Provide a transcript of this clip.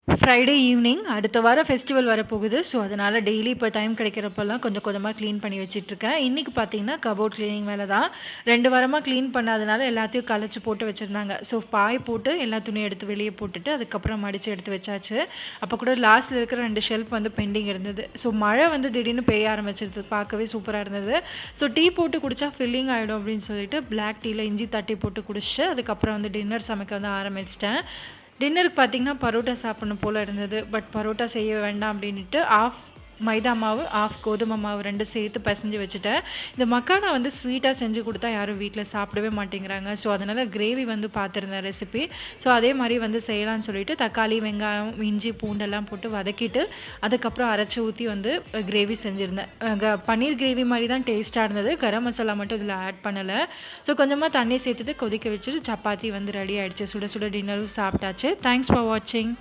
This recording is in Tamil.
ஃப்ரைடே ஈவினிங் அடுத்த வாரம் ஃபெஸ்டிவல் வரப்போகுது. ஸோ, அதனால டெய்லி இப்போ டைம் கிடைக்கிறப்பலாம் கொஞ்சம் கொஞ்சமா கிளீன் பண்ணி வச்சுட்ருக்கேன். இன்னைக்கு பார்த்தீங்கன்னா, கபோர்ட் கிளீனிங் வேல தான். 2 வாரமா கிளீன் பண்ணாதனால எல்லாத்தையும் கலச்சு போட்டு வச்சிருந்தாங்க. ஸோ, பாய் போட்டு எல்லா துணியும் எடுத்து வெளிய போட்டுட்டு, அதுக்கப்புறம் மடிச்சு எடுத்து வச்சாச்சு. அப்போ கூட லாஸ்ட்ல இருக்கிற 2 ஷெல்ஃப் வந்து பெண்டிங் இருந்தது. ஸோ, மழை வந்து திடீர்னு பெய்ய ஆரம்பிச்சிருது. பார்க்கவே சூப்பரா இருந்தது. ஸோ, டீ போட்டு குடிச்சா ஃபில்லிங் ஆயிடும் அப்படின்னு சொல்லிட்டு, பிளாக் டீல இஞ்சி தட்டி போட்டு குடிச்சுட்டு, அதுக்கப்புறம் வந்து டின்னர் சமைக்க வந்து ஆரம்பிச்சுட்டேன். டின்னருக்கு பார்த்தீங்கன்னா, பரோட்டா சாப்பிடணும் போல இருந்தது. பட் பரோட்டா செய்ய வேண்டாம் அப்படின்ட்டு மைதா மாவு, கோதுமை மாவு 2 சேர்த்து பெசஞ்சு வச்சுட்டேன். இந்த மக்கானா வந்து ஸ்வீட்டா செஞ்சு குடுத்தா யாரும் வீட்ல சாப்பிடவே மாட்டேங்கிறாங்க. ஸோ, அதனால கிரேவி வந்து பார்த்துருந்தேன் ரெசிபி. ஸோ, அதே மாரி வந்து செய்யலான்னு சொல்லிட்டு தக்காளி, வெங்காயம், இஞ்சி, பூண்டெல்லாம் போட்டு வதக்கிட்டு, அதுக்கப்புறம் அரைச்சு ஊத்தி வந்து கிரேவி செஞ்சிருந்தேன். பன்னீர் கிரேவி மாரி தான் டேஸ்ட்டா இருந்தது. கரம் மசாலா மட்டும் இதில ஆட் பண்ணல. ஸோ, கொஞ்சமா தண்ணி சேர்த்துட்டு கொதிக்க வச்சுட்டு சப்பாத்தி வந்து ரெடி ஆயிடுச்சு. சுட சுட டின்னரும் சாப்பிட்டாச்சு. தேங்க்ஸ் ஃபார் வாட்சிங்.